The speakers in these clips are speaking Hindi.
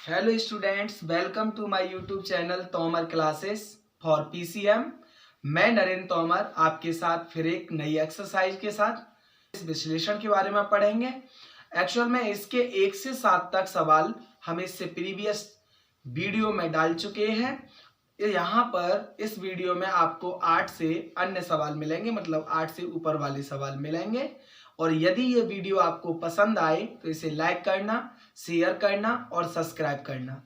Hello students, welcome to my YouTube channel Tomar classes for PCM. मैं नरेंद्र तोमर आपके साथ फिर एक नई एक्सरसाइज के साथ इस विश्लेषण के बारे में पढ़ेंगे। एक्चुअल में इसके 1 से 7 तक सवाल हम इससे प्रीवियस वीडियो में डाल चुके हैं। यहाँ पर इस वीडियो में आपको 8 से अन्य सवाल मिलेंगे, मतलब 8 से ऊपर वाले सवाल मिलेंगे। और यदि ये वीडियो आपको पसंद आए तो इसे लाइक करना, शेयर करना और सब्सक्राइब करना।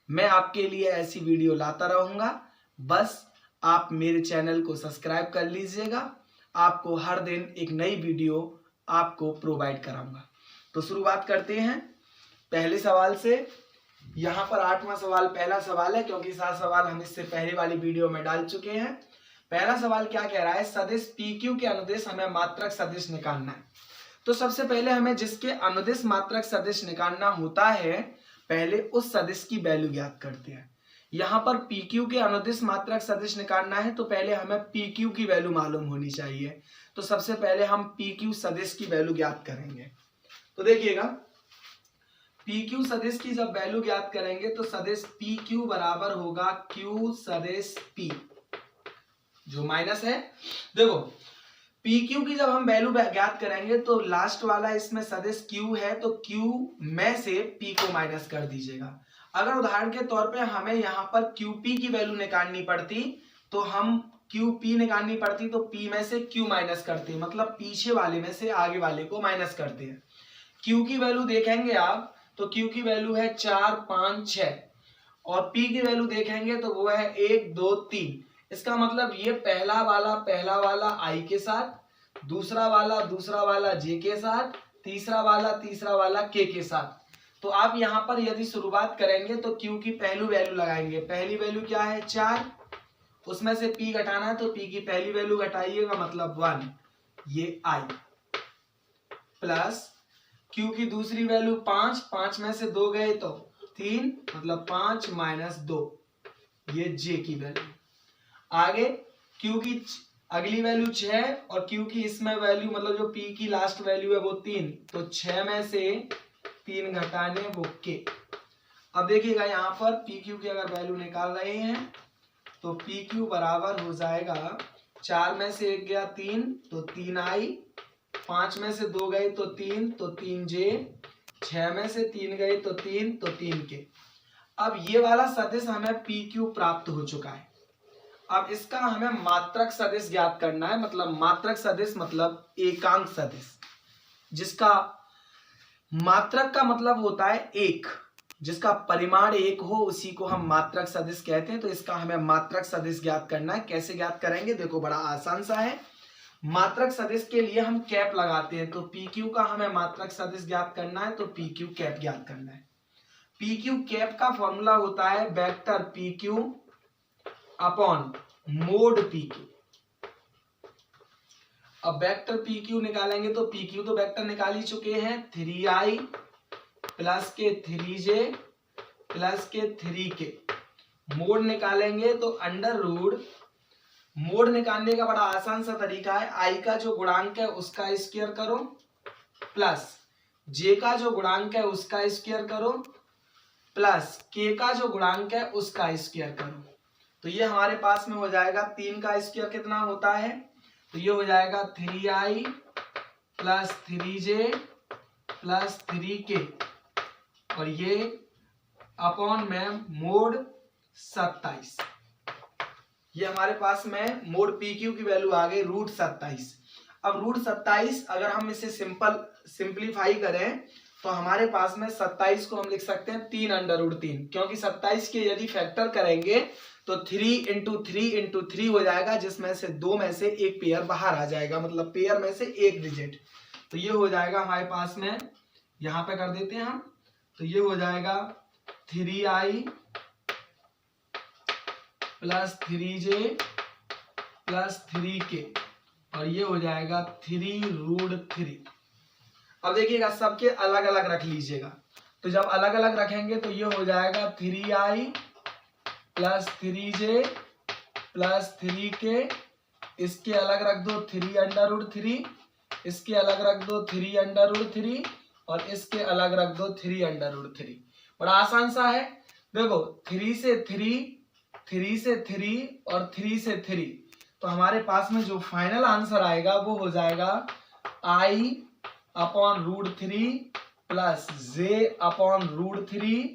मैं आपके लिए ऐसी वीडियो लाता रहूँगा, बस आप मेरे चैनल को सब्सक्राइब कर लीजिएगा। आपको हर दिन एक नई वीडियो आपको प्रोवाइड कराऊंगा। तो शुरुआत करते हैं पहले सवाल से। यहाँ पर 8वां सवाल पहला सवाल है, क्योंकि 7 सवाल हम इससे पहले वाली वीडियो में डाल चुके हैं। पहला सवाल क्या कह रहा है, सदिश PQ के अनुदिश हमें मात्रक सदिश निकालना है। तो सबसे पहले हमें जिसके अनुदिश मात्रक सदिश निकालना होता है, पहले उस सदिश की वैल्यू ज्ञात करते हैं। यहाँ पर PQ के अनुदिश मात्रक सदिश निकालना है तो पहले हमें PQ की वैल्यू मालूम होनी चाहिए। तो सबसे पहले हम PQ सदिश की वैल्यू ज्ञात करेंगे। तो देखिएगा, PQ सदिश की जब वैल्यू ज्ञात करेंगे तो सदिश PQ बराबर होगा Q सदिश P, जो माइनस है। देखो, PQ की जब हम वैल्यू ज्ञात करेंगे तो लास्ट वाला इसमें सदिश Q है, तो Q में से P को माइनस कर दीजिएगा। अगर उदाहरण के तौर पे हमें यहाँ पर QP की वैल्यू निकालनी पड़ती तो हम QP निकालनी पड़ती तो P में से Q माइनस करते, मतलब पीछे वाले में से आगे वाले को माइनस करते हैं। Q की वैल्यू देखेंगे आप तो Q की वैल्यू है 4, 5, 6 और P की वैल्यू देखेंगे तो वो है 1, 2, 3। इसका मतलब ये पहला वाला I के साथ, दूसरा वाला J के साथ, तीसरा वाला K के साथ। तो आप यहाँ पर यदि शुरुआत करेंगे तो Q की पहली वैल्यू लगाएंगे। पहली वैल्यू क्या है 4, उसमें से P घटाना है तो P की पहली वैल्यू घटाइएगा, मतलब 1, ये I, प्लस Q की दूसरी वैल्यू 5, 5 में से 2 गए तो 3, मतलब 5 माइनस 2, ये J की वैल्यू। आगे Q की अगली वैल्यू 6 और Q की इसमें वैल्यू, मतलब जो P की लास्ट वैल्यू है वो 3, तो 6 में से 3 घटाने वो K। अब देखिएगा यहाँ पर PQ की अगर वैल्यू निकाल रहे हैं तो PQ बराबर हो जाएगा 4 में से 1 गया 3 तो 3I, 5 में से 2 गए तो 3 तो 3J, 6 में से 3 गए तो 3 तो 3K। अब ये वाला सदिश हमें PQ प्राप्त हो चुका है। अब इसका हमें मात्रक सदिश ज्ञात करना है। मतलब मात्रक सदिश मतलब एकांक सदिश, जिसका मात्रक का मतलब होता है 1, जिसका परिमाण 1 हो उसी को हम मात्रक सदिश कहते हैं। तो इसका हमें मात्रक सदिश ज्ञात करना है। कैसे ज्ञात करेंगे, देखो बड़ा आसान सा है। मात्रक सदिश के लिए हम कैप लगाते हैं, तो PQ का हमें मात्रक सदिश ज्ञात करना है तो PQ कैप ज्ञात करना है। PQ कैप का फॉर्मूला होता है vector PQ upon mode PQ। अब वेक्टर PQ निकालेंगे तो PQ तो वेक्टर निकाल ही चुके हैं, 3I प्लस के 3J प्लस के 3K। मोड निकालेंगे तो अंडर रूट, मोड निकालने का बड़ा आसान सा तरीका है, I का जो गुणांक है उसका स्क्वायर करो प्लस J का जो गुणांक है उसका स्क्वायर करो प्लस K का जो गुणांक है उसका स्क्वायर करो। तो ये हमारे पास में हो जाएगा, 3 का स्क्वायर कितना होता है, तो ये हो जाएगा 3I plus 3J plus 3K और ये अपॉन में मोड 27। ये हमारे पास में मोड PQ की वैल्यू आ गई √27। अब √27 अगर हम इसे सिंपलीफाई करें तो हमारे पास में 27 को हम लिख सकते हैं 3√3, क्योंकि 27 के यदि फैक्टर करेंगे तो 3 × 3 × 3 हो जाएगा, जिसमें से 2 में से एक पेयर बाहर आ जाएगा, मतलब पेयर में से एक डिजिट। तो ये हो जाएगा हमारे पास में, यहाँ पे कर देते हैं हम, तो ये हो जाएगा 3I plus 3J plus 3K और ये हो जाएगा 3√3। अब देखिएगा सबके अलग अलग रख लीजिएगा, तो जब अलग अलग रखेंगे तो ये हो जाएगा 3I plus 3J plus 3K, इसके अलग रख दो 3√3, इसके अलग रख दो 3√3 और इसके अलग रख दो 3√3, बड़ा आसान सा है। देखो 3 से 3, 3 से 3 और 3 से 3, तो हमारे पास में जो फाइनल आंसर आएगा वो हो जाएगा I/√3 plus J/√3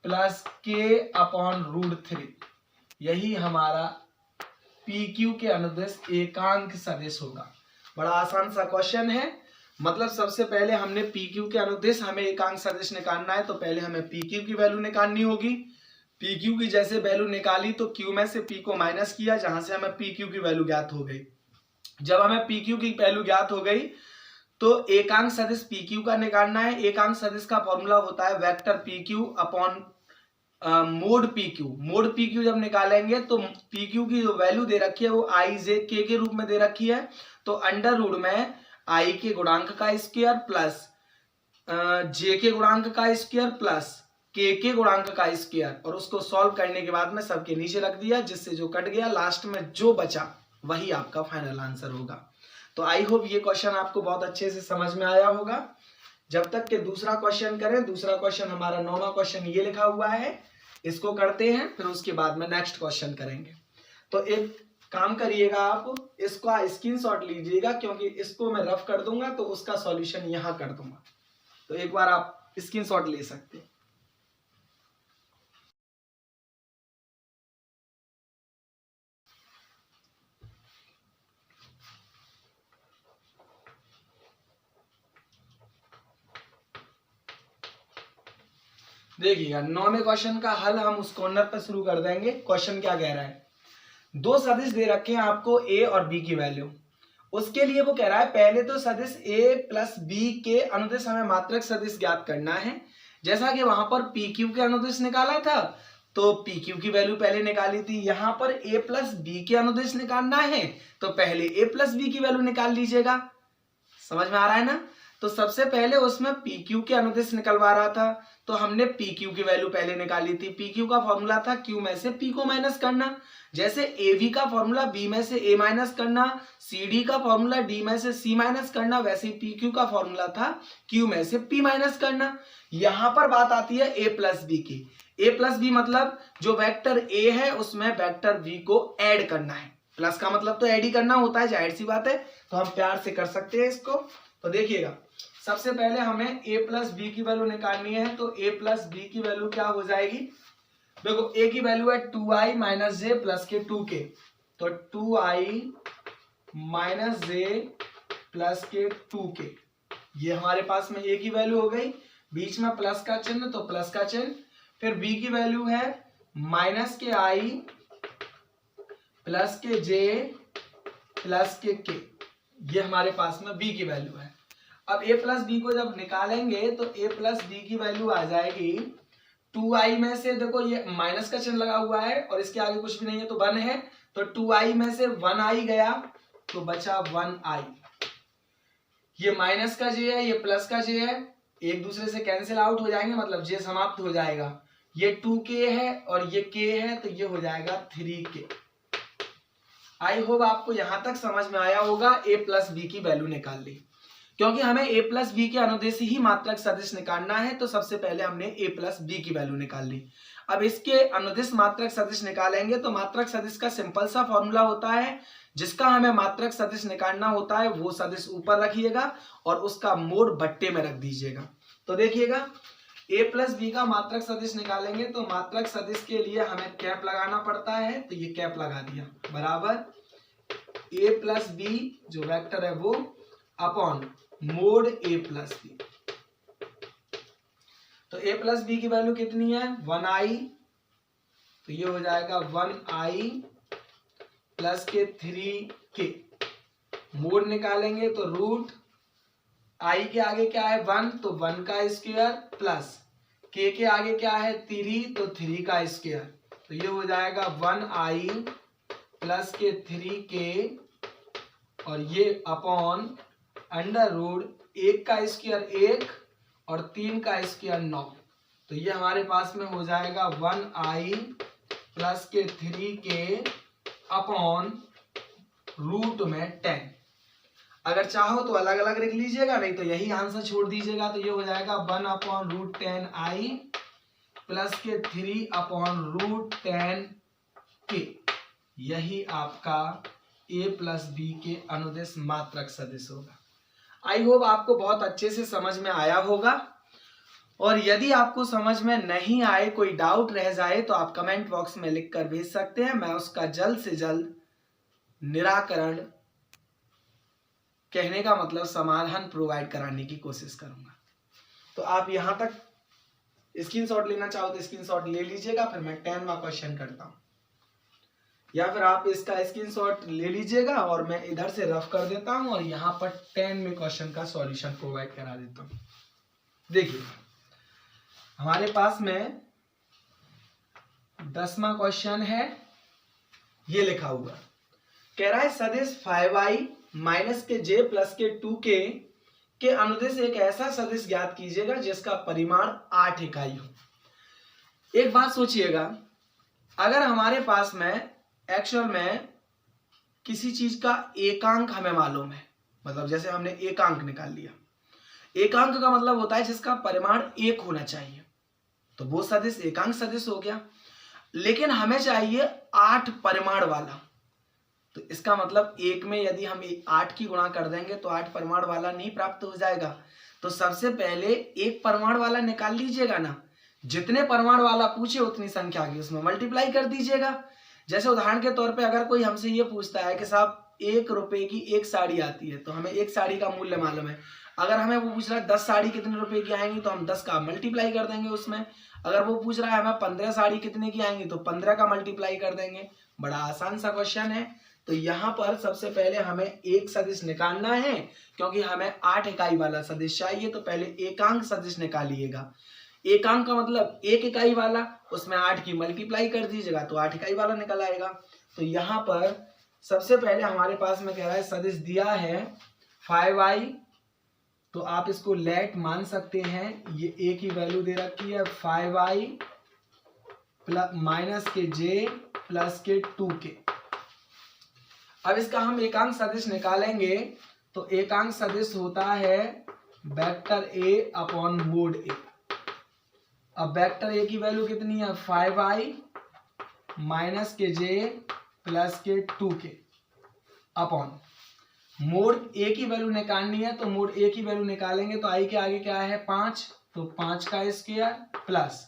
plus K/√3। यही हमारा PQ के अनुदिश एकांक सदिश होगा। बड़ा आसान सा क्वेश्चन है। मतलब सबसे पहले हमने PQ के अनुदिश हमें एकांक सदिश निकालना है, तो पहले हमें PQ की वैल्यू निकालनी होगी। PQ की जैसे वैल्यू निकाली तो Q में से P को माइनस किया, जहां से हमें PQ की वैल्यू ज्ञात हो गई। जब हमें PQ की वैल्यू ज्ञात हो गई तो एकांक सदिश PQ का निकालना है। एकांक सदिश का फॉर्मूला होता है vector PQ upon mode PQ। Mode PQ जब निकालेंगे तो PQ की जो वैल्यू दे रखी है वो IJK के रूप में दे रखी है, तो अंडर रूट में I के गुणांक का स्क्वायर प्लस J के गुणांक का स्क्वायर प्लस K के गुणांक का स्क्वायर, और उसको सॉल्व करने के बाद में सबके नीचे रख दिया, जिससे जो कट गया लास्ट में जो बचा वही आपका फाइनल आंसर होगा। तो आई होप ये क्वेश्चन आपको बहुत अच्छे से समझ में आया होगा। जब तक के दूसरा क्वेश्चन करें, दूसरा क्वेश्चन हमारा 9वां क्वेश्चन ये लिखा हुआ है, इसको करते हैं, फिर उसके बाद में नेक्स्ट क्वेश्चन करेंगे। तो एक काम करिएगा, आप इसका स्क्रीनशॉट लीजिएगा, क्योंकि इसको मैं रफ कर दूंगा तो उसका सॉल्यूशन यहां कर दूंगा। तो एक बार आप स्क्रीनशॉट ले सकते हैं। देखिएगा 9वें क्वेश्चन का हल हम उस कॉर्नर पर शुरू कर देंगे। क्वेश्चन क्या कह रहा है, दो सदिश दे रखे हैं आपको A और B की वैल्यू। उसके लिए वो कह रहा है पहले तो सदिश A प्लस B के अनुदिश हमें मात्रक सदिश ज्ञात करना है। जैसा कि वहां पर PQ के अनुदिश निकाला था तो PQ की वैल्यू पहले निकाली थी, यहाँ पर A प्लस B के अनुदिश निकालना है तो पहले A प्लस B की वैल्यू निकाल लीजिएगा। समझ में आ रहा है ना। तो सबसे पहले उसमें PQ के अनुदिश निकलवा रहा था, तो हमने PQ की वैल्यू पहले निकाली थी। PQ का फॉर्मूला था Q में से P को माइनस करना, जैसे AB का फॉर्मूला B में से A माइनस करना, CD का फॉर्मूला D में से C माइनस करना, वैसे ही PQ का फॉर्मूला था Q में से P माइनस करना। यहां पर बात आती है A प्लस B की। A प्लस B मतलब जो वेक्टर A है उसमें वेक्टर B को ऐड करना है। प्लस का मतलब तो ऐड ही करना होता है, जाहिर सी बात है, तो हम प्यार से कर सकते हैं इसको। तो देखिएगा सबसे पहले हमें A प्लस B की वैल्यू निकालनी है, तो A प्लस B की वैल्यू क्या हो जाएगी। देखो A की वैल्यू है 2i माइनस जे प्लस के 2k, तो 2i माइनस जे प्लस के 2k, ये हमारे पास में A की वैल्यू हो गई। बीच में प्लस का चिन्ह, तो प्लस का चिन्ह। फिर B की वैल्यू है माइनस के i प्लस के j प्लस के k, ये हमारे पास में B की वैल्यू है। अब A प्लस B को जब निकालेंगे तो A प्लस B की वैल्यू आ जाएगी 2i में से, देखो ये माइनस का चिन्ह लगा हुआ है और इसके आगे कुछ भी नहीं है तो 1 है, तो 2i में से 1i गया तो बचा 1i। ये माइनस का j है, ये प्लस का j है, एक दूसरे से कैंसिल आउट हो जाएंगे, मतलब j समाप्त हो जाएगा। ये 2k है और ये k है, तो ये हो जाएगा 3k। आई होप आपको यहां तक समझ में आया होगा। A प्लस B की वैल्यू निकाल ली, क्योंकि हमें A प्लस B के अनुदेश ही मात्रक सदिश निकालना है, तो सबसे पहले हमने A प्लस B की वैल्यू निकाल ली। अब इसके अनुदिश मात्रक सदिश निकालेंगे, तो मात्रक सदिश का सिंपल सा फॉर्मूला होता है, जिसका हमें मात्रक सदिश निकालना होता है वो सदिश ऊपर रखिएगा और उसका मोड बट्टे में रख दीजिएगा। तो देखिएगा A प्लस B का मात्रक सदिश निकालेंगे, तो मात्रक सदिश के लिए हमें कैप लगाना पड़ता है, तो ये कैप लगा दिया, बराबर A प्लस B जो वेक्टर है वो upon mode A plus B। तो A प्लस B की वैल्यू कितनी है 1i, तो ये हो जाएगा 1i प्लस के 3k। मोड निकालेंगे तो रूट i के आगे क्या है 1, तो 1 का स्क्वायर प्लस k के आगे क्या है 3, तो 3 का स्क्वायर, तो ये हो जाएगा 1i प्लस के 3k और ये अपॉन अंडर रूट 1 का स्क्वायर 1 और 3 का स्क्वायर 9, तो ये हमारे पास में हो जाएगा 1i प्लस के 3k अपॉन रूट में 10। अगर चाहो तो अलग अलग लिख लीजिएगा, नहीं तो यही आंसर छोड़ दीजिएगा, तो ये हो जाएगा 1 अपॉन रूट 10i प्लस के 3/√10 के, यही आपका a प्लस बी के अनुदिश मात्रक सदिश होगा। आई होप आपको बहुत अच्छे से समझ में आया होगा, और यदि आपको समझ में नहीं आए, कोई डाउट रह जाए, तो आप कमेंट बॉक्स में लिख कर भेज सकते हैं। मैं उसका जल्द से जल्द निराकरण, कहने का मतलब समाधान प्रोवाइड कराने की कोशिश करूंगा। तो आप यहां तक स्क्रीनशॉट लेना चाहो तो स्क्रीनशॉट ले लीजिएगा, फिर मैं 10वां क्वेश्चन करता हूं, या फिर आप इसका स्क्रीनशॉट ले लीजिएगा और मैं इधर से रफ कर देता हूं और यहां पर 10 में क्वेश्चन का सॉल्यूशन प्रोवाइड करा देता हूं। देखिए हमारे पास में 10वां क्वेश्चन है, ये लिखा हुआ कह रहा है सदिश 5i माइनस के j प्लस के 2k के अनुदिश एक ऐसा सदिश ज्ञात कीजिएगा जिसका परिमाण 8 इकाई हो। एक बात सोचिएगा, अगर हमारे पास में एक्चुअल में किसी चीज का एकांक हमें मालूम है, मतलब जैसे हमने एकांक निकाल लिया, एकांक का मतलब होता है जिसका परिमाण 1 होना चाहिए, तो वो सदिश एकांक सदिश हो गया। लेकिन हमें चाहिए 8 परिमाण वाला, तो इसका मतलब 1 में यदि हम 8 की गुणा कर देंगे तो 8 परिमाण वाला नहीं प्राप्त हो जाएगा। तो सबसे पहले 1 परिमाण वाला निकाल लीजिएगा ना, जितने परिमाण वाला पूछे उतनी संख्या की उसमें मल्टीप्लाई कर दीजिएगा। जैसे उदाहरण के तौर पे अगर कोई हमसे ये पूछता है कि साहब 1 रुपए की एक साड़ी आती है, तो हमें एक साड़ी का मूल्य मालूम है। अगर हमें वो पूछ रहा है 10 साड़ी कितने रुपए की आएंगी, तो हम 10 का मल्टीप्लाई कर देंगे उसमें। अगर वो पूछ रहा है हमें 15 साड़ी कितने की आएंगी, तो 15 का मल्टीप्लाई कर देंगे। बड़ा आसान सा क्वेश्चन है। तो यहाँ पर सबसे पहले हमें एक सदिश निकालना है, क्योंकि हमें 8 इकाई वाला सदिश चाहिए। तो पहले एकांक सदिश निकालिएगा। एकांक का मतलब 1 इकाई वाला, उसमें 8 की मल्टीप्लाई कर दीजिएगा तो 8 इकाई वाला निकल आएगा। तो यहाँ पर सबसे पहले हमारे पास में कह रहा है सदिश दिया है 5i, तो आप इसको लेट मान सकते हैं। ये a की वैल्यू दे रखी है 5i प्लस माइनस के j प्लस के 2k। अब इसका हम एकांक सदिश निकालेंगे, तो एकांक सदिश होता है vector a upon mode a। अब वेक्टर a की वैल्यू कितनी है 5i माइनस के j प्लस के 2k अपॉन मोड a की वैल्यू निकालनी है। तो मोड a की वैल्यू निकालेंगे तो i के आगे क्या है 5, तो 5 का स्क्वायर प्लस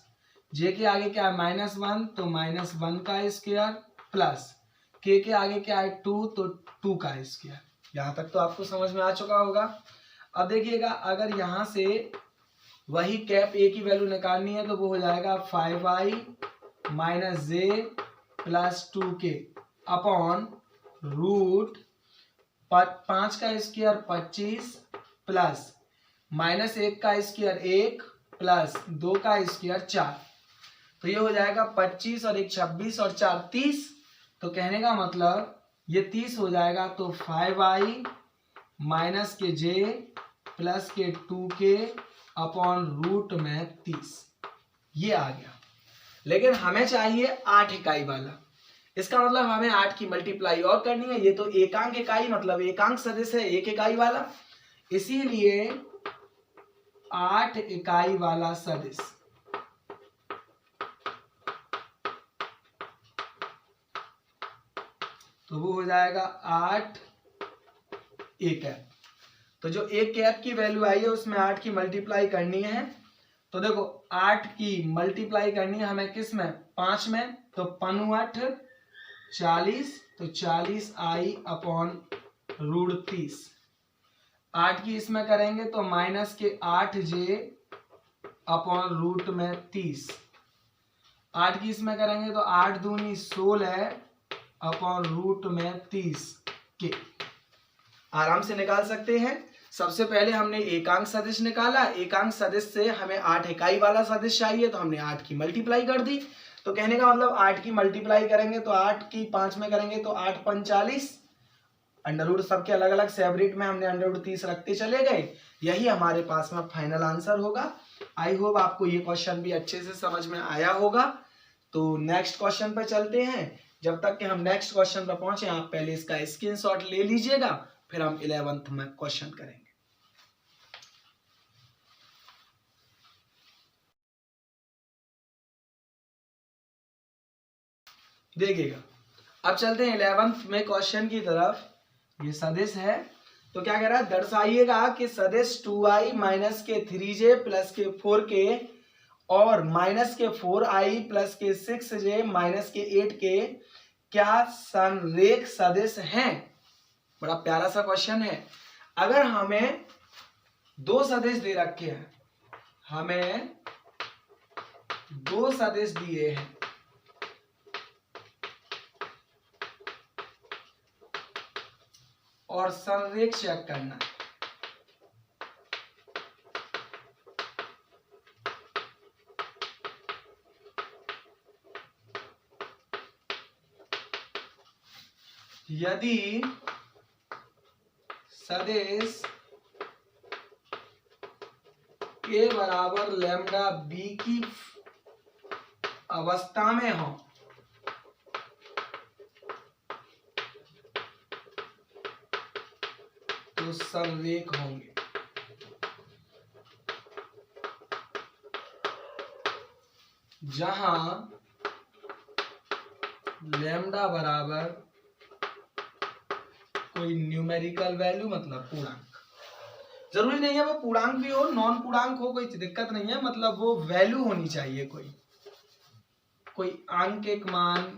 j के आगे क्या है -1, तो -1 का स्क्वायर प्लस k के आगे क्या है 2, तो 2 का स्क्वायर। यहां तक तो आपको समझ में आ चुका होगा। अब देखिएगा, अगर यहां से वही कैप a की वैल्यू निकालनी है तो वो हो जाएगा 5i minus j plus 2k upon root 5 का स्क्वायर 25 प्लस -1 का स्क्वायर 1 प्लस 2 का स्क्वायर 4। तो ये हो जाएगा 25 और 1 26 और 4 30। तो कहने का मतलब ये 30 हो जाएगा। तो 5i माइनस के j प्लस के 2k अपॉन रूट में 30, ये आ गया। लेकिन हमें चाहिए 8 इकाई वाला। इसका मतलब हमें 8 की मल्टीप्लाई और करनी है। ये तो एकांक इकाई मतलब एकांक सदिश है 1 इकाई वाला, इसीलिए 8 इकाई वाला सदिश। तो वो हो जाएगा 8 a कैप। तो जो a कैप की वैल्यू आई है उसमें 8 की मल्टीप्लाई करनी है। तो देखो 8 की मल्टीप्लाई करनी है हमें किस में 5 में, तो 5 40, तो 40i अपॉन रूट 30। 8 की इसमें करेंगे तो माइनस के 8j अपॉन रूट में 30। 8 की इसमें करेंगे तो 8 दूनी 16 अपॉन रूट में 30 के। आराम से निकाल सकते हैं। सबसे पहले हमने एकांक सदिश निकाला, एकांक सदिश से हमें 8 इकाई वाला सदिश चाहिए, तो हमने 8 की मल्टीप्लाई कर दी। तो कहने का मतलब 8 की मल्टीप्लाई करेंगे तो 8 की 5 में करेंगे तो 8 × 40, अंडर रूट सबके अलग अलग सेपरेट में हमने अंडर रूट 30 रखते चले गए। यही हमारे पास में फाइनल आंसर होगा। आई होप आपको ये क्वेश्चन भी अच्छे से समझ में आया होगा। तो नेक्स्ट क्वेश्चन पर चलते हैं। जब तक कि हम नेक्स्ट क्वेश्चन पर पहुंचे, आप पहले इसका स्क्रीनशॉट ले लीजिएगा, फिर हम 11th में क्वेश्चन करेंगे। देखिएगा, अब चलते हैं 11th में क्वेश्चन की तरफ। ये सदिश है, तो क्या कह रहा है, दर्शाइएगा कि सदिश 2i माइनस के 3j प्लस के 4k और माइनस के 4i प्लस के 6j माइनस के 8k क्या संरेख सदिश हैं। बड़ा प्यारा सा क्वेश्चन है। अगर हमें दो सदिश दे रखे हैं, हमें दो सदिश दिए हैं, और संरेख चेक करना है। यदि सदिश a बराबर लैम्डा b की अवस्था में हो तो संरेख होंगे। जहां लैम्डा बराबर कोई न्यूमेरिकल वैल्यू, मतलब पूर्णांक, जरूरी नहीं है वो पूर्णांक भी हो, नॉन पूर्णांक हो, कोई दिक्कत नहीं है, मतलब वो वैल्यू होनी चाहिए, कोई आंकिक मान,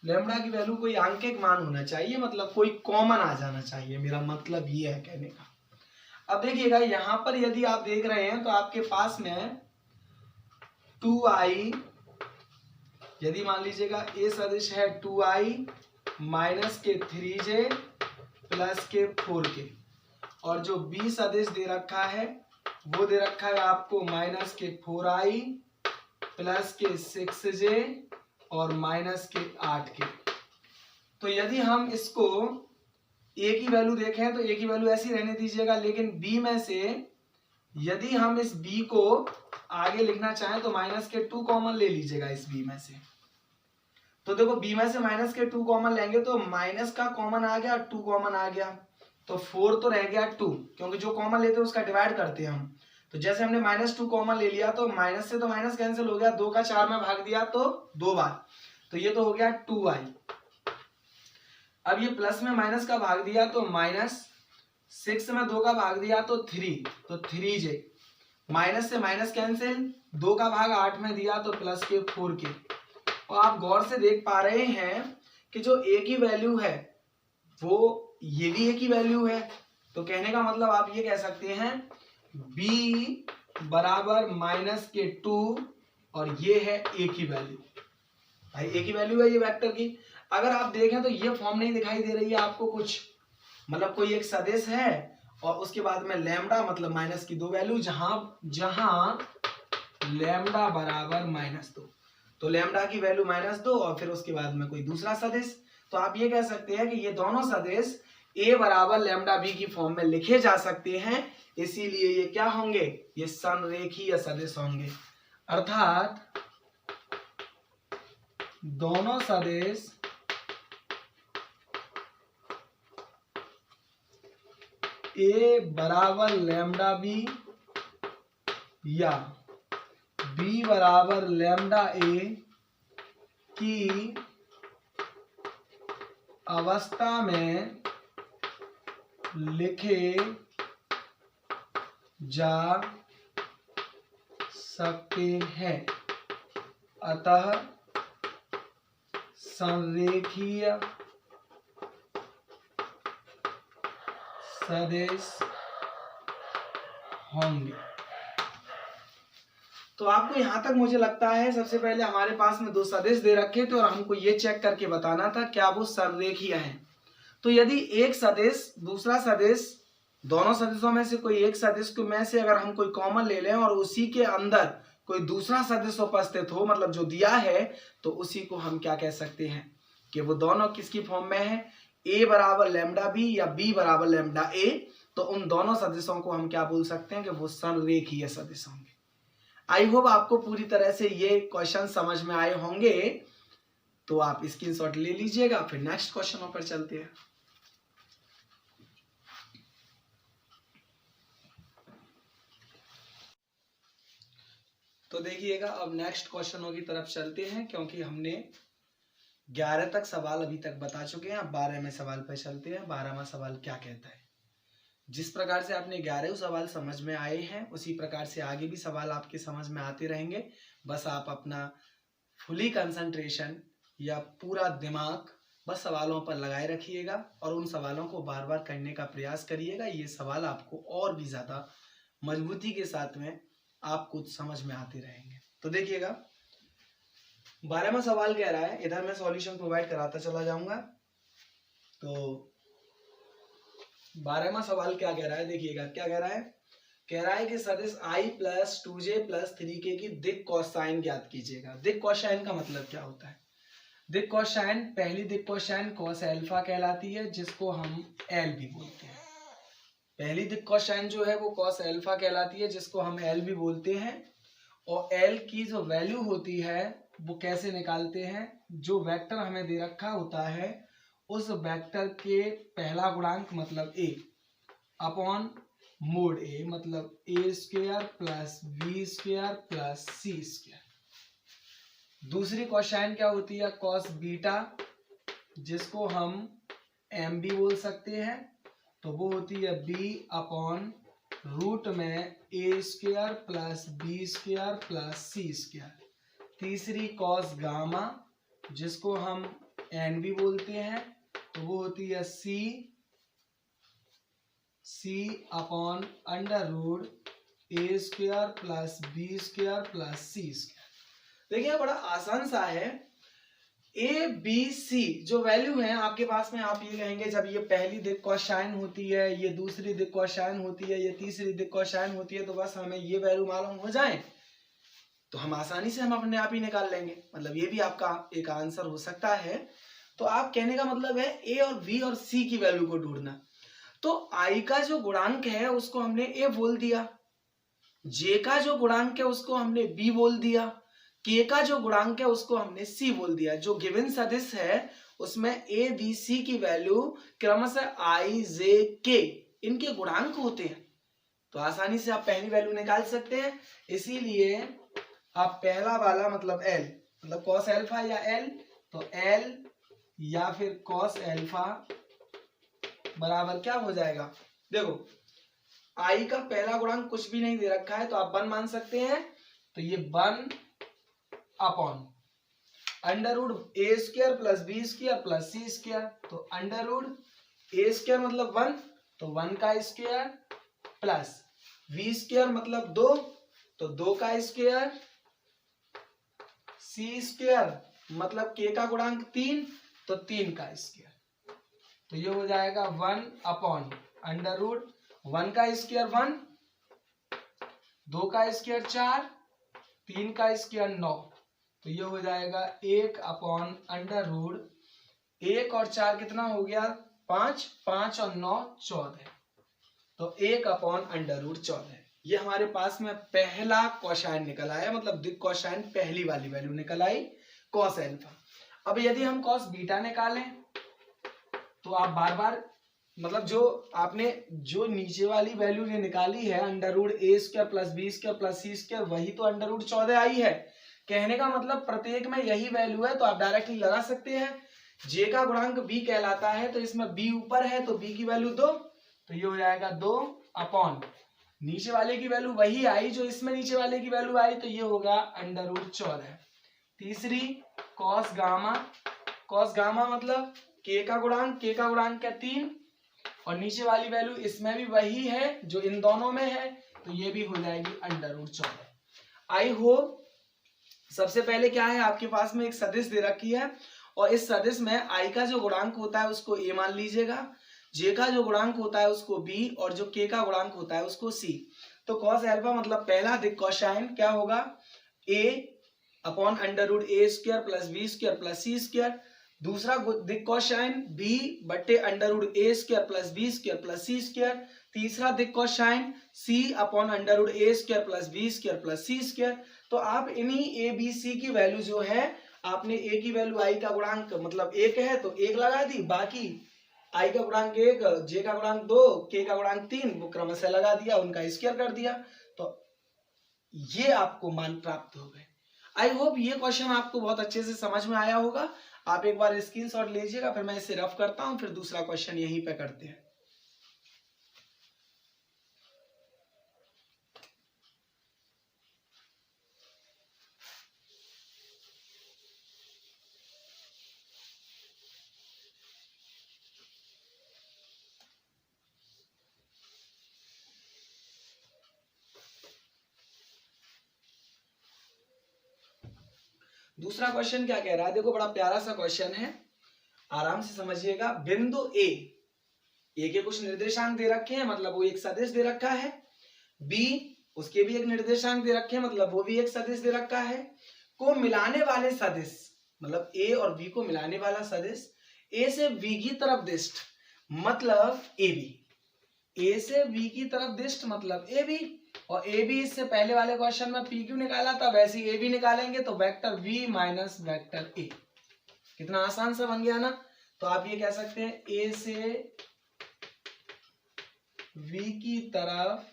लैम्डा की वैल्यू कोई आंकिक मान होना चाहिए, मतलब कोई कॉमन आ जाना चाहिए, मेरा मतलब ये है कहने का। अब देखिएगा यहां पर यदि आप देख रहे हैं तो आपके पास में 2i, यदि मान लीजिएगा ए सदिश है 2i माइनस के 3j प्लस के 4k, और जो बी सदिश दे रखा है वो दे रखा है आपको माइनस के 4i प्लस के 6j और माइनस के 8k। तो यदि हम इसको a की वैल्यू देखें तो a की वैल्यू ऐसी रहने दीजिएगा, लेकिन b में से यदि हम इस b को आगे लिखना चाहें तो माइनस के 2 कॉमन ले लीजिएगा इस b में से। तो देखो b में से माइनस के 2 कॉमन लेंगे तो माइनस का कॉमन आ गया, 2 कॉमन आ गया, तो 4 तो रह गया 2, क्योंकि जो कॉमन लेते हैं उसका डिवाइड करते हैं हम। तो जैसे हमने -2 कॉमन ले लिया तो माइनस से तो माइनस कैंसिल हो गया, 2 का 4 में भाग दिया तो 2 बार, तो ये तो हो गया 2i। अब ये प्लस में माइनस का भाग दिया तो -6 में 2 का भाग दिया तो 3, तो 3j, माइनस से माइनस कैंसिल, 2 का भाग 8 में दिया तो प्लस के 4k। और आप गौर से देख पा रहे हैं कि जो a की वैल्यू है वो ये भी a की वैल्यू है, तो कहने का मतलब आप ये कह सकते हैं b बराबर माइनस के 2 और ये है a की वैल्यू। भाई a की वैल्यू है ये वेक्टर की। अगर आप देखें तो ये फॉर्म नहीं दिखाई दे रही है आपको कुछ, मतलब कोई एक सदिश है और उसके बाद में लैम्डा मतलब माइनस की 2 वैल्यू, जहां लैम्डा बराबर -2, तो लैम्डा की वैल्यू -2 और फिर उसके बाद में कोई दूसरा सदिश। तो आप ये कह सकते हैं कि ये दोनों सदिश a बराबर लैम्डा b की फॉर्म में लिखे जा सकते हैं, इसीलिए ये क्या होंगे, ये संरेखीय सदिश होंगे। अर्थात दोनों सदिश a बराबर लैम्डा b या b बराबर लैम्डा a की अवस्था में लिखे जा सकते हैं। अतः संरेखीय सदिश होंगे। तो आपको यहां तक मुझे लगता है सबसे पहले हमारे पास में दो सदिश दे रखे थे और हमको ये चेक करके बताना था क्या वो संरेखीय हैं। तो यदि एक सदिश दूसरा सदिश, दोनों सदिशों में से कोई एक सदिश को में से अगर हम कोई कॉमन ले लें और उसी के अंदर कोई दूसरा सदिश उपस्थित हो, मतलब जो दिया है, तो उसी को हम क्या कह सकते हैं कि वो दोनों किसकी फॉर्म में है, a बराबर लैम्डा b या b बराबर लैम्डा a। तो उन दोनों सदिशों को हम क्या बोल सकते हैं कि वो संरेखीय सदिश होंगे। आई होप आपको पूरी तरह से ये क्वेश्चन समझ में आए होंगे, तो आप स्क्रीनशॉट ले लीजिएगा। फिर नेक्स्ट क्वेश्चनों पर चलते हैं। तो देखिएगा अब नेक्स्ट क्वेश्चनों की तरफ चलते हैं, क्योंकि हमने 11 तक सवाल अभी तक बता चुके हैं। अब 12वें सवाल पर चलते हैं। 12वां सवाल क्या कहता है। जिस प्रकार से आपने 11 सवाल समझ में आए हैं, उसी प्रकार से आगे भी सवाल आपके समझ में आते रहेंगे। बस आप अपना फुली कंसंट्रेशन या पूरा दिमाग बस सवालों पर लगाए रखिएगा और उन सवालों को बार बार करने का प्रयास करिएगा। ये सवाल आपको और भी ज़्यादा मजबूती के साथ में आपको समझ में आते रहेंगे। तो देखिएगा 12वां सवाल कह रहा है, इधर मैं सॉल्यूशन प्रोवाइड कराता चला जाऊंगा। तो 12वां सवाल क्या कह रहा है, देखिएगा क्या कह रहा है कि सदिश i plus 2j plus 3k की दिक् कोसाइन ज्ञात कीजिएगा। दिक् कोसाइन का मतलब क्या होता है। दिक् कोसाइन, पहली दिक् कोसाइन कॉस एल्फा कहलाती है, जिसको हम एल भी बोलते हैं। पहली दिक् कोसाइन जो है वो कॉस एल्फा कहलाती है, जिसको हम एल भी बोलते हैं। और एल की जो वैल्यू होती है वो कैसे निकालते हैं, जो वेक्टर हमें दे रखा होता है उस वेक्टर के पहला गुणांक मतलब a अपॉन मोड a, मतलब a square plus b square plus c square. दूसरी कोसाइन क्या होती है, कॉस बीटा, जिसको हम m भी बोल सकते हैं। तो वो होती है b अपॉन रूट में a square plus b square plus c square. तीसरी कॉस गामा, जिसको हम n भी बोलते हैं, तो वो होती है c upon under root a square plus b square plus c square. देखिए बड़ा आसान सा है। a b c जो वैल्यू है आपके पास में, आप ये कहेंगे जब ये पहली दिक् कोसाइन होती है, ये दूसरी दिक् कोसाइन होती है, ये तीसरी दिक् कोसाइन होती है, तो बस हमें ये वैल्यू मालूम हो जाए तो हम आसानी से हम अपने आप ही निकाल लेंगे। मतलब ये भी आपका एक आंसर हो सकता है। तो आप कहने का मतलब है ए और बी और सी की वैल्यू को ढूंढना। तो आई का जो गुणांक है उसको हमने ए बोल दिया, जे का जो गुणांक है उसको हमने बी बोल दिया, के का जो गुणांक है उसको हमने सी बोल दिया। जो गिवन सदिश है उसमें ए बी सी की वैल्यू क्रमशः आई जे के इनके गुणांक होते हैं। तो आसानी से आप पहली वैल्यू निकाल सकते हैं। इसीलिए आप पहला वाला मतलब एल, मतलब कॉस एल्फा या एल, तो एल या फिर कॉस एल्फा बराबर क्या हो जाएगा। देखो आई का पहला गुणांक कुछ भी नहीं दे रखा है तो आप 1 मान सकते हैं। तो ये 1 upon under root A square plus B square plus C square. तो अंडर रूट ए स्क्वायर मतलब 1, तो 1 का स्क्वायर प्लस बी स्क्वायर मतलब 2, तो 2 का स्क्वायर, सी स्क्वायर मतलब के का गुणांक 3, तो 3 का स्क्वायर। तो ये हो जाएगा 1 अपॉन अंडर रूट 1 का स्क्वायर 1, 2 का स्क्वायर 4, 3 का स्क्वायर 9। तो ये हो जाएगा 1 अपॉन अंडर रूट 1 और 4 कितना हो गया 5, 5 और 9 14। तो 1 अपॉन अंडर रूट 14। ये हमारे पास में पहला कोसाइन निकल आया, मतलब दिक् कोसाइन पहली वाली वैल्यू निकल आई कॉस एल्फा। अब यदि हम कॉस बीटा निकालें तो आप बार बार मतलब जो आपने जो नीचे वाली वैल्यू ने निकाली है under root A square plus B square plus C square, वही तो अंडर रूट 14 आई है। कहने का मतलब प्रत्येक में यही वैल्यू है, तो आप डायरेक्टली लगा सकते हैं। जे का गुणांक बी कहलाता है, तो इसमें बी ऊपर है तो बी की वैल्यू 2, तो ये हो जाएगा 2 अपॉन नीचे वाले की वैल्यू वही आई जो इसमें नीचे वाले की वैल्यू आई, तो ये होगा अंडर रूट 14। तीसरी कॉस गामा, कॉस गामा मतलब के का गुणांक क्या 3, और नीचे वाली वैल्यू इसमें भी वही है जो इन दोनों में है, तो ये भी हो जाएगी अंडर रूट 14। आई होप सबसे पहले क्या है आपके पास में एक सदिश दे रखी है और इस सदिश में आई का जो गुणांक होता है उसको ए मान लीजिएगा, जे का जो गुणांक होता है उसको बी और जो के का गुणांक होता है उसको सी। तो कॉस एल्फा मतलब पहला दिक् कोसाइन क्या होगा A upon under root A square plus B square plus C square. दूसरा दिक् कोसाइन बी बट्टे under root A square plus B square plus C square. तीसरा दिक् cosine C upon under root A square plus B square plus C square. तो आप इन्हीं ए बी सी की वैल्यू जो है, आपने ए की वैल्यू आई का गुणांक मतलब 1 है तो 1 लगा दी, बाकी आई का गुणांक 1, जे का गुणांक 2, के का गुणांक 3 वो क्रमशः लगा दिया, उनका स्क्वायर कर दिया। तो ये आपको मान प्राप्त हो गए। आई होप ये क्वेश्चन आपको बहुत अच्छे से समझ में आया होगा। आप एक बार स्क्रीनशॉट लीजिएगा, फिर मैं इसे रफ करता हूं, फिर दूसरा क्वेश्चन यहीं पे करते हैं। दूसरा क्वेश्चन क्या कह रहा है, देखो बड़ा प्यारा सा क्वेश्चन है, आराम से समझिएगा। बिंदु ए के कुछ निर्देशांक दे रखे हैं, मतलब वो एक सदिश दे रखा है। बी उसके भी एक निर्देशांक दे रखे हैं, मतलब वो भी एक सदिश दे रखा है। को मिलाने वाले सदिश, मतलब ए और बी को मिलाने वाला सदिश ए से बी की तरफ दिष्ट, मतलब ए बी। ए से बी की तरफ दिष्ट मतलब ए बी, और ए बी इससे पहले वाले क्वेश्चन में पी क्यू निकाला था, वैसे ही ए बी निकालेंगे तो vector B minus vector A. कितना आसान सा बन गया ना। तो आप ये कह सकते हैं ए से वी की तरफ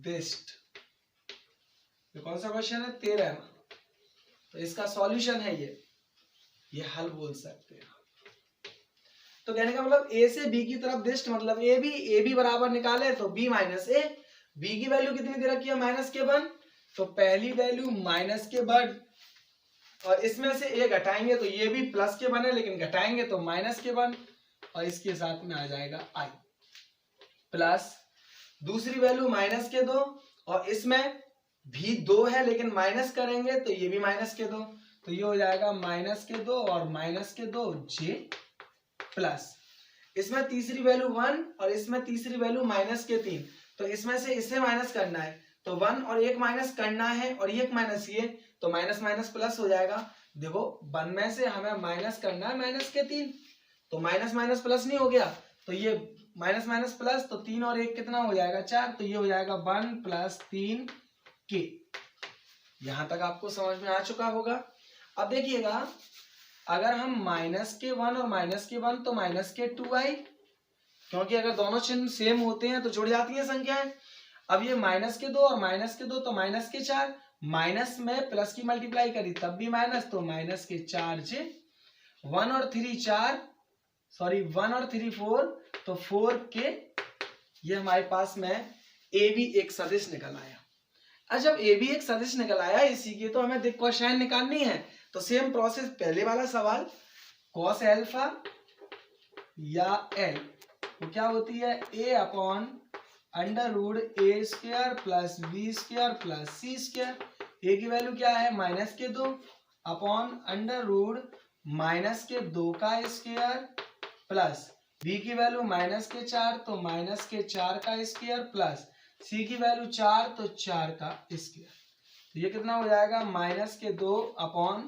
दिष्ट। ये कौन सा क्वेश्चन है, 13 ना। तो इसका सॉल्यूशन है ये हल बोल सकते हैं। तो कहने का मतलब ए से बी की तरफ दिष्ट मतलब ए बी बराबर निकाले तो बी माइनस ए। बी की वैल्यू कितनी दे रखी है, माइनस के 1, तो पहली वैल्यू माइनस के 1, और इसमें से ए घटाएंगे तो ये भी प्लस के 1 है, लेकिन घटाएंगे तो माइनस के 1, और इसके साथ में आ जाएगा आई प्लस दूसरी वैल्यू माइनस के 2, और इसमें भी 2 है लेकिन माइनस करेंगे तो ये भी माइनस के 2, तो ये हो जाएगा माइनस के 2 और माइनस के 2 जे प्लस इसमें तीसरी वैल्यू 1 और इसमें तीसरी वैल्यू माइनस के 3, तो इसमें से इसे माइनस करना है तो 1 और 1 माइनस करना है, और 1 माइनस ये तो माइनस माइनस प्लस हो जाएगा। देखो 1 में से हमें माइनस करना है माइनस के 3, तो माइनस माइनस प्लस नहीं हो गया, तो ये माइनस माइनस प्लस, तो 3 और 1 कितना हो जाएगा 4, तो ये हो जाएगा 1 प्लस 3 के। यहां तक आपको समझ में आ चुका होगा। अब देखिएगा अगर हम माइनस के 1 और माइनस के 1 तो माइनस के 2i, क्योंकि अगर दोनों चिन्ह सेम होते हैं तो जुड़ जाती हैं संख्याएं। अब ये माइनस के 2 और माइनस के 2 तो माइनस के 4, माइनस में प्लस की मल्टीप्लाई करी तब भी माइनस, तो माइनस के 4 जे 1 और 3 4 तो 4 के। ये हमारे पास में ए भी एक सदिश निकल आया। अब जब ए भी एक सदिश निकल आया इसी की, तो हमें दिक् कोसाइन निकालनी है। तो सेम प्रोसेस, पहले वाला सवाल कॉस एल्फा या एल तो क्या होती है A upon under root A square plus B square plus C square. A की वैल्यू क्या है माइनस के 2 अपॉन अंडर रूट माइनस के 2 का स्क्वायर प्लस बी की वैल्यू माइनस के 4 तो माइनस के 4 का स्क्वायर प्लस सी की वैल्यू 4 तो 4 का स्क्वायर। तो ये कितना हो जाएगा माइनस के 2 अपॉन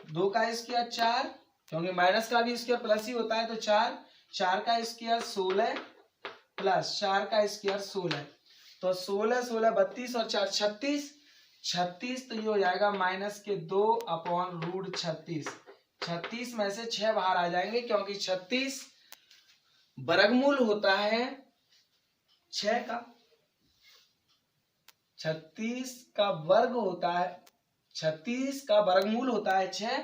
2 का स्क्वायर 4, क्योंकि माइनस का भी स्क्वायर प्लस ही होता है, तो 4 का स्क्वायर 16 प्लस 4 का स्क्वायर 16, तो 16 16 32 और 4 36, तो ये हो जाएगा माइनस के 2 अपॉन रूट 36 में से 6 बाहर आ जाएंगे, क्योंकि 36 वर्गमूल होता है 6 का, 36 का वर्ग होता है 36 का वर्गमूल होता है 6,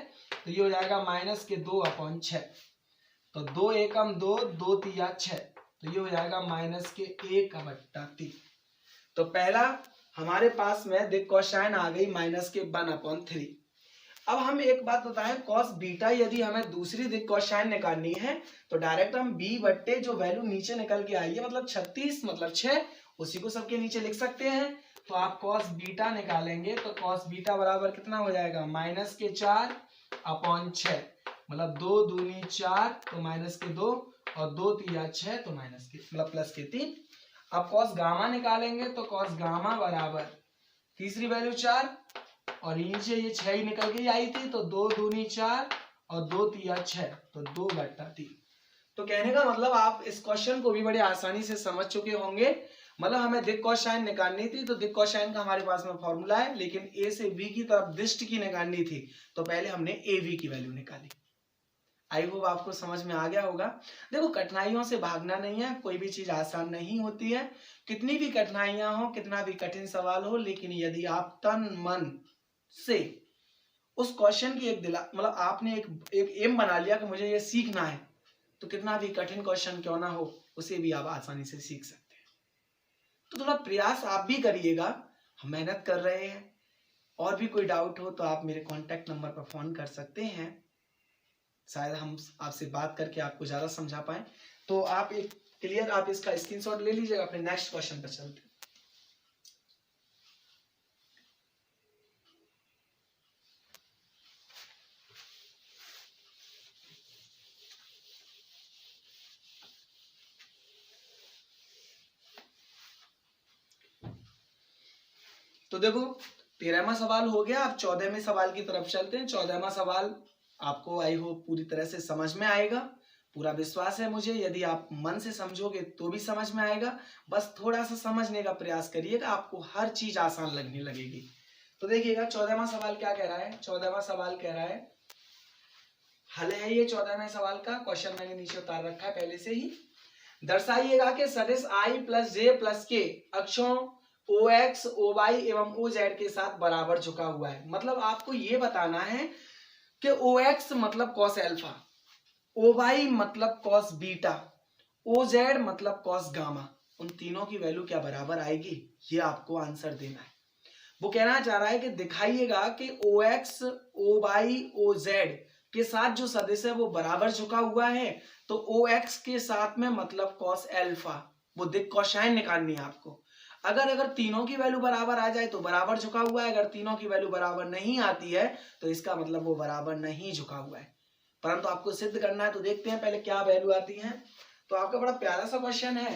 तो ये हो जाएगा माइनस के 2 अपॉन 6, तो 2 एकम 2 2 तिया 6, तो ये हो जाएगा माइनस के 1/3। तो पहला हमारे पास में दिक् कोसाइन आ गई माइनस के 1/3। अब हम एक बात बताएं, कॉस बीटा यदि हमें दूसरी दिक् कोसाइन निकालनी है तो डायरेक्ट हम b बट्टे जो वैल्यू नीचे निकल के आई है मतलब 36 मतलब 6 उसी को सबके नीचे लिख सकते हैं। तो आप कॉस बीटा निकालेंगे तो कॉस बीटा बराबर कितना हो जाएगा माइनस के 4 अपॉन 6, मतलब 2 दूनी 4 तो माइनस के 2 और 2 तिया 6 तो माइनस के मतलब प्लस के 3। अब कॉस गामा निकालेंगे तो कॉस गामा बराबर तीसरी वैल्यू 4 और नीचे ये 6 ही निकल के आई थी, तो 2 दूनी 4 और 2 तिया 6 तो 2/3। तो कहने का मतलब आप इस क्वेश्चन को भी बड़े आसानी से समझ चुके होंगे। मतलब हमें दिक् कोसाइन निकालनी थी तो दिक् कोसाइन का हमारे पास में फॉर्मूला है, लेकिन ए से बी की तरफ दिष्ट की निकालनी थी तो पहले हमने ए बी की वैल्यू निकाली। आई होप आपको समझ में आ गया होगा। देखो कठिनाइयों से भागना नहीं है, कोई भी चीज आसान नहीं होती है, कितनी भी कठिनाइयां हो, कितना भी कठिन सवाल हो, लेकिन यदि आप तन मन से उस क्वेश्चन की मतलब आपने एक एम बना लिया कि मुझे ये सीखना है, तो कितना भी कठिन क्वेश्चन क्यों ना हो उसे भी आप आसानी से सीख सकते हैं। तो थोड़ा प्रयास आप भी करिएगा, हम मेहनत कर रहे हैं। और भी कोई डाउट हो तो आप मेरे कॉन्टैक्ट नंबर पर फोन कर सकते हैं, शायद हम आपसे बात करके आपको ज्यादा समझा पाए। तो आप एक क्लियर आप इसका स्क्रीनशॉट ले लीजिएगा। अपने नेक्स्ट क्वेश्चन पर चलते हैं। तो देखो 13वां सवाल हो गया, अब 14वें सवाल की तरफ चलते हैं। 14वां सवाल आपको आई होप पूरी तरह से समझ में आएगा, पूरा विश्वास है मुझे। यदि आप मन से समझोगे तो भी समझ में आएगा, बस थोड़ा सा समझने का प्रयास करिएगा, आपको हर चीज आसान लगने लगेगी। तो देखिएगा 14वां सवाल क्या कह रहा है। 14वां सवाल कह रहा है, हल है ये 14वें सवाल का। क्वेश्चन मैंने नीचे उतार रखा है पहले से ही। दर्शाइएगा कि सदिश आई प्लस जे प्लस के अक्षों ओ एक्स ओ वाई एवं ओ जेड के साथ बराबर झुका हुआ है। मतलब आपको ये बताना है कि ओ एक्स मतलब कॉस एल्फा, ओ वाई मतलब कॉस बीटा, ओ जेड मतलब कॉस गामा, उन तीनों की वैल्यू क्या बराबर आएगी, ये आपको आंसर देना है। वो कहना चाह रहा है कि दिखाइएगा कि O X O Y O Z के साथ जो सदिश है वो बराबर झुका हुआ है। तो ओ एक्स के साथ में मतलब कॉस एल्फा, वो दिक कोसाइन निकालनी है आपको। अगर तीनों की वैल्यू बराबर आ जाए तो बराबर झुका हुआ है, अगर तीनों की वैल्यू बराबर नहीं आती है तो इसका मतलब वो बराबर नहीं झुका हुआ है। परंतु आपको सिद्ध करना है, तो देखते हैं पहले क्या वैल्यू आती है। तो आपका बड़ा प्यारा सा क्वेश्चन है,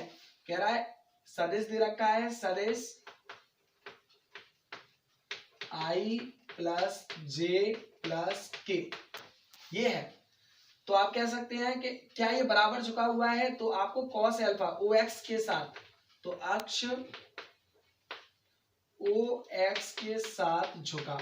कह रहा है सदिश दे रखा है, सदिश आई प्लस जे प्लस के ये है। तो आप कह सकते हैं कि क्या ये बराबर झुका हुआ है, तो आपको कॉस एल्फा ओ एक्स के साथ, तो अक्ष ओ एक्स के साथ झुकाव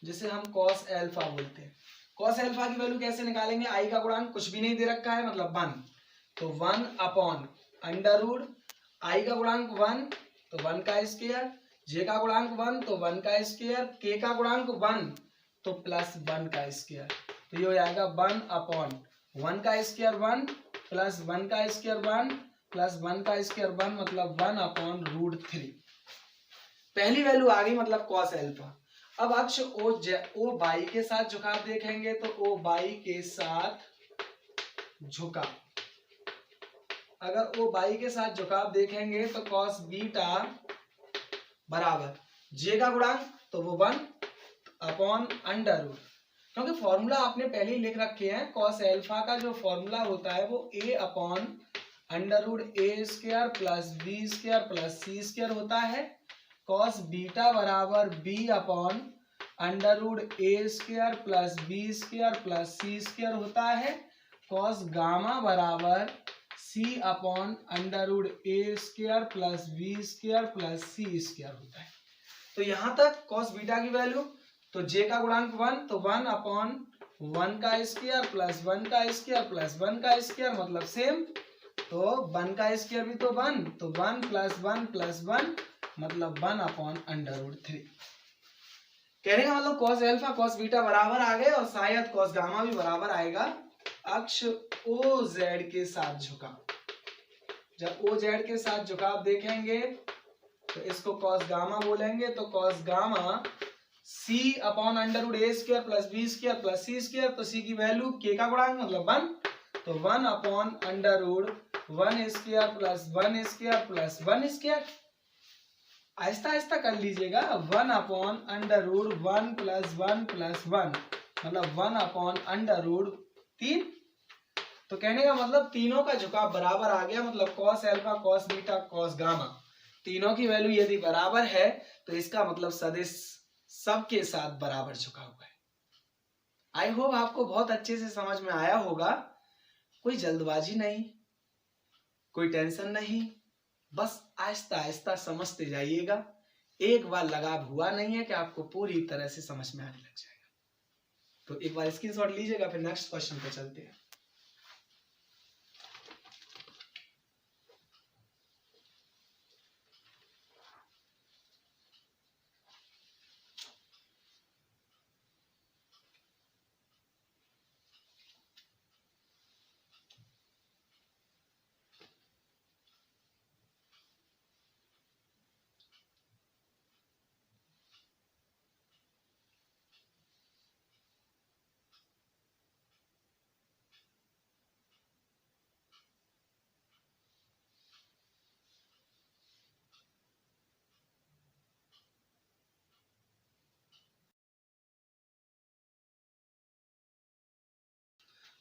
जिसे हम कॉस एल्फा बोलते हैं। कॉस एल्फा की वैल्यू कैसे निकालेंगे, आई का गुणांक कुछ भी नहीं दे रखा है मतलब 1, तो 1 अपॉन अंडर रूट, आई का गुणांक 1 तो 1 का स्क्वायर, जे का गुणांक 1 तो 1 का स्क्वायर, के का गुणांक 1 तो प्लस 1 का स्क्वायर। तो ये हो जाएगा 1 अपॉन 1 का स्क्वायर 1 प्लस 1 का स्क्वायर 1 प्लस 1 का स्क्वायर 1 मतलब 1 अपॉन रूट 3। पहली वैल्यू आ गई मतलब कॉस एल्फा। अब अक्ष ओ बाई के साथ झुकाव देखेंगे, तो ओ बाई के साथ झुकाव, अगर ओ बाई के साथ झुकाव देखेंगे तो कॉस बीटा बराबर जे का गुणांक तो वो 1 अपॉन अंडर रूट, क्योंकि फॉर्मूला आपने पहले ही लिख रखे हैं, कॉस एल्फा का जो फॉर्मूला होता है वो A upon under root A square plus B square plus C square होता है। कॉस बीटा बराबर B upon under root A square plus B square plus C square होता है। कॉस गामा बराबर C upon under root A square plus B square plus C square होता है। तो यहां तक कॉस बीटा की वैल्यू, तो जे का गुणांक 1 तो 1 अपॉन 1 का स्क्वायर प्लस 1 का स्क्वायर प्लस 1 का स्क्वायर मतलब सेम, तो 1 का स्क्वायर भी तो 1 तो 1 प्लस 1 मतलब 1 अपॉन अंडर रूट 3। कहने का मतलब कॉस एल्फा कॉस बीटा बराबर आ गए और शायद कॉस गामा भी बराबर आएगा अक्ष ओ जेड के साथ झुकाव। जब ओ जेड के साथ झुकाव देखेंगे तो इसको कॉस गामा बोलेंगे, तो cos gamma C upon under root A square plus B square plus C square, तो सी की वैल्यू के का गुणांक मतलब 1 तो 1 upon under root 1 square plus 1 square plus 1 square. आहिस्ता आहिस्ता कर लीजिएगा, 1 अपॉन अंडर रूट 1 प्लस 1 मतलब 1 अपॉन अंडर रूट 3। तो कहने का मतलब तीनों का झुकाव बराबर आ गया, मतलब cos alpha cos beta cos gamma तीनों की वैल्यू यदि बराबर है तो इसका मतलब सदिश सबके साथ बराबर झुका हुआ है। आई होप आपको बहुत अच्छे से समझ में आया होगा। कोई जल्दबाजी नहीं, कोई टेंशन नहीं, बस आहिस्ता आहिस्ता समझते जाइएगा, एक बार लगाव हुआ नहीं है कि आपको पूरी तरह से समझ में आने लग जाएगा। तो एक बार स्क्रीनशॉट लीजिएगा, फिर नेक्स्ट क्वेश्चन पे चलते हैं।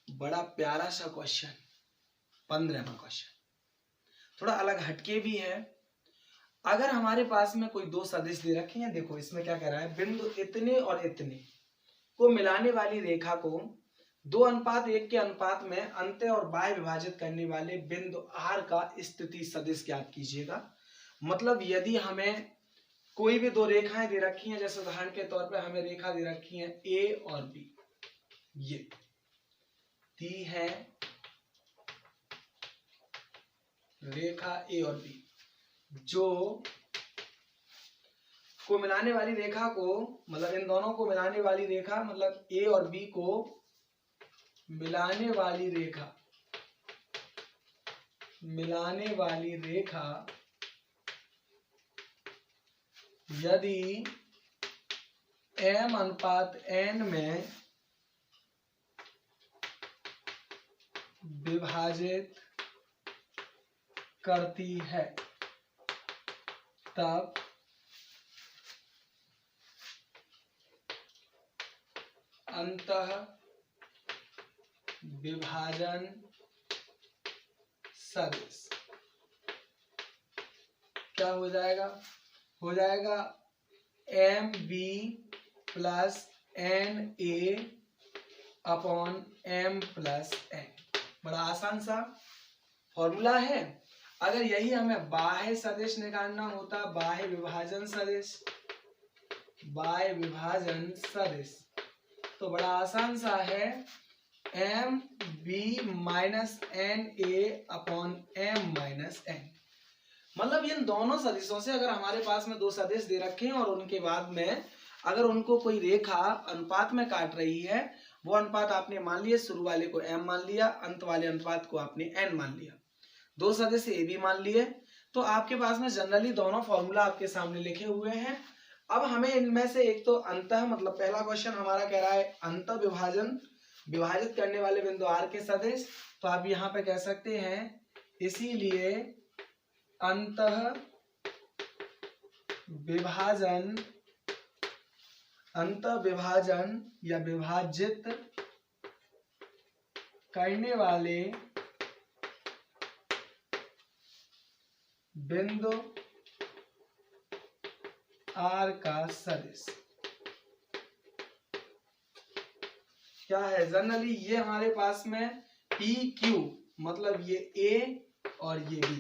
बड़ा प्यारा सा क्वेश्चन, 15वां क्वेश्चन, थोड़ा अलग हटके भी है। अगर हमारे पास में कोई दो सदिश दे रखे हैं, देखो इसमें क्या कह रहा है, बिंदु इतने और इतने को मिलाने वाली रेखा को 2:1 के अनुपात में अंत और बाह्य विभाजित करने वाले बिंदु R का स्थिति सदिश ज्ञात कीजिएगा। मतलब यदि हमें कोई भी दो रेखाएं दे रखी हैं, जैसे उदाहरण के तौर पे हमें रेखा दे रखी है A और B, ये दी है रेखा A और B, जो को मिलाने वाली रेखा को, मतलब इन दोनों को मिलाने वाली रेखा, मतलब A और B को मिलाने वाली रेखा यदि M/N में विभाजित करती है, तब अंतः विभाजन सदिश क्या हो जाएगा? हो जाएगा MB + NA upon M + N। बड़ा आसान सा फॉर्मूला है। अगर यही हमें बाह्य सदिश निकालना होता, बाह्य विभाजन सदिश, तो बड़ा आसान सा है, MB - NA upon M - N। मतलब इन दोनों सदिशों से अगर हमारे पास में दो सदिश दे रखे हैं और उनके बाद में अगर उनको कोई रेखा अनुपात में काट रही है, वो अनुपात आपने मान लिया, शुरू वाले को M मान लिया, अंत वाले अनुपात को आपने N मान लिया, दो सदिश A B मान लिए, तो आपके पास में जनरली दोनों फॉर्मूला आपके सामने लिखे हुए हैं। अब हमें इनमें से एक तो अंतः, मतलब पहला क्वेश्चन हमारा कह रहा है अंतः विभाजित करने वाले बिंदु R के सदिश, तो आप यहाँ पे कह सकते हैं इसीलिए अंतः विभाजन या विभाजित करने वाले बिंदु R का सदिश क्या है? जनरली ये हमारे पास में PQ, मतलब ये A और ये B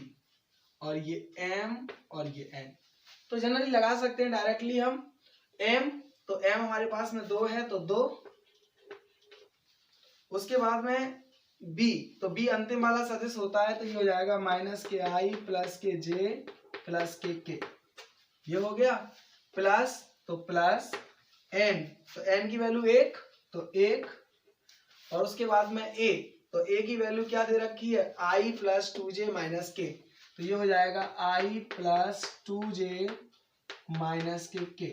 और ये M और ये N, तो जनरली लगा सकते हैं डायरेक्टली हम M, तो M हमारे पास में 2 है तो 2, उसके बाद में B, तो B अंतिम वाला सदिश होता है, तो ये हो जाएगा -KI + KJ + KK, ये हो गया, प्लस तो प्लस N, तो N की वैल्यू 1 तो 1, और उसके बाद में A, तो A की वैल्यू क्या दे रखी है, I + 2J - K, तो ये हो जाएगा I + 2J - KK,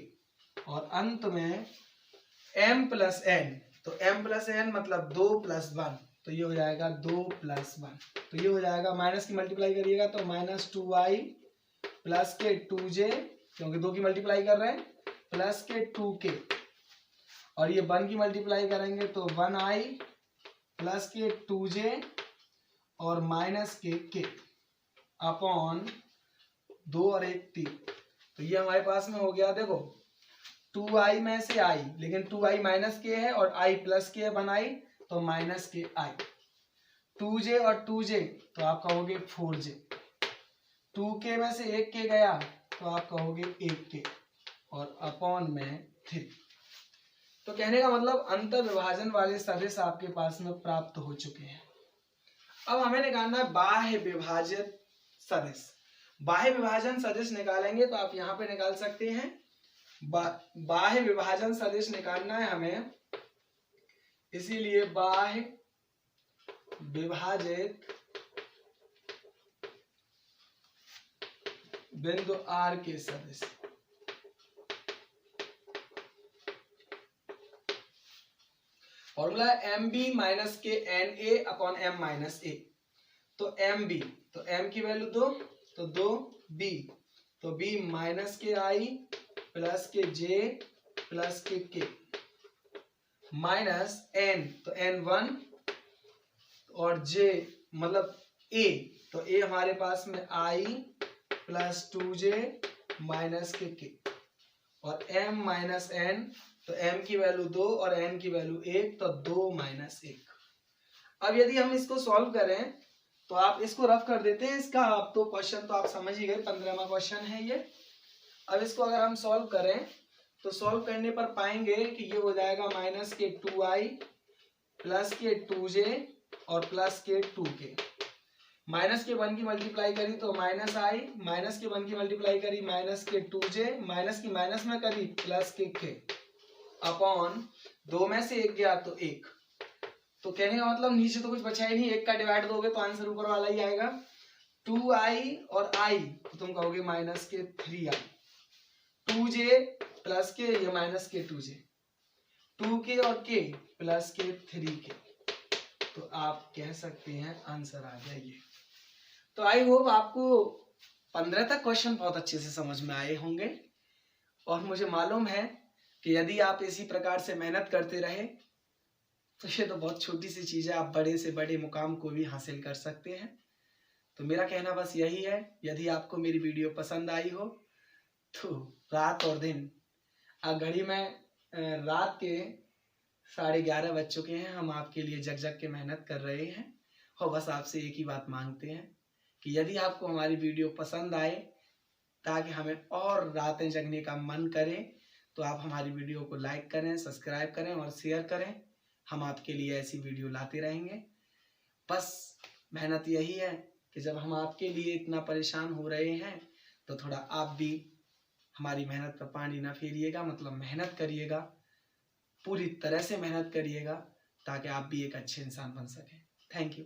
और अंत में M + N, तो M + N मतलब 2 + 1, तो ये हो जाएगा 2 + 1, तो ये हो जाएगा, माइनस की मल्टीप्लाई करिएगा तो -2I + के 2J, क्योंकि 2 की मल्टीप्लाई कर रहे हैं, + के 2K, और ये 1 की मल्टीप्लाई करेंगे तो 1I + के 2J और -KK अपॉन 2 और 1 3, तो ये हमारे पास में हो गया, देखो 2I में से I, लेकिन 2I - K है और I + K है 1I, तो -KI, 2J और 2J तो आपका हो गया 4J, 2K में से 1 K गया तो आप कहोगे 1 और अपॉन में 3। तो कहने का मतलब अंतर विभाजन वाले सदिश आपके पास में प्राप्त हो चुके हैं। अब हमें निकालना है बाह्य विभाजित सदिश। बाह्य विभाजन सदिश निकालेंगे तो आप यहाँ पे निकाल सकते हैं। बाह्य विभाजन सदिश निकालना है हमें, इसीलिए बाह्य विभाजित बिंदु R के सदिश। फॉर्मूला एम बी माइनस के N A upon M minus A. तो एम बी, तो एम की वैल्यू 2, तो 2 बी, तो बी माइनस के आई प्लस के जे प्लस के माइनस एन, तो एन 1 और जे मतलब ए, तो ए हमारे पास में आई प्लस 2j माइनस के और m माइनस एन, तो m की वैल्यू 2 और n की वैल्यू 1, तो 2 माइनस 1। अब यदि हम इसको सॉल्व करें तो आप इसको रफ कर देते हैं इसका, आप तो क्वेश्चन तो आप समझ ही गए, 15वां क्वेश्चन है ये। अब इसको अगर हम सॉल्व करें तो सॉल्व करने पर पाएंगे कि ये हो जाएगा माइनस के 2i प्लस के 2j और प्लस के 2k। माइनस के 1 की मल्टीप्लाई करी तो माइनस आई, माइनस के 1 की मल्टीप्लाई करी माइनस के 2j, माइनस की माइनस में करी प्लस के k अपॉन 2 में से 1 गया तो 1। तो कहने का मतलब नीचे तो कुछ बचा ही नहीं, 1 का डिवाइड दोगे तो आंसर ऊपर वाला ही आएगा। 2i और i तो तुम कहोगे माइनस के 3i, 2j प्लस के ये माइनस के 2j, 2k और k प्लस के 3k। तो आप कह सकते हैं आंसर आ जाइए। तो आई होप आपको 15 तक क्वेश्चन बहुत अच्छे से समझ में आए होंगे और मुझे मालूम है कि यदि आप इसी प्रकार से मेहनत करते रहे तो ये तो बहुत छोटी सी चीज़ है, आप बड़े से बड़े मुकाम को भी हासिल कर सकते हैं। तो मेरा कहना बस यही है, यदि आपको मेरी वीडियो पसंद आई हो तो रात और दिन, घड़ी में रात के 11:30 बज चुके हैं, हम आपके लिए जग जग के मेहनत कर रहे हैं और बस आपसे एक ही बात मांगते हैं कि यदि आपको हमारी वीडियो पसंद आए ताकि हमें और रातें जगने का मन करे तो आप हमारी वीडियो को लाइक करें, सब्सक्राइब करें और शेयर करें। हम आपके लिए ऐसी वीडियो लाते रहेंगे। बस मेहनत यही है कि जब हम आपके लिए इतना परेशान हो रहे हैं तो थोड़ा आप भी हमारी मेहनत पर पानी ना फेरिएगा, मतलब मेहनत करिएगा, पूरी तरह से मेहनत करिएगा ताकि आप भी एक अच्छे इंसान बन सकें। Thank you.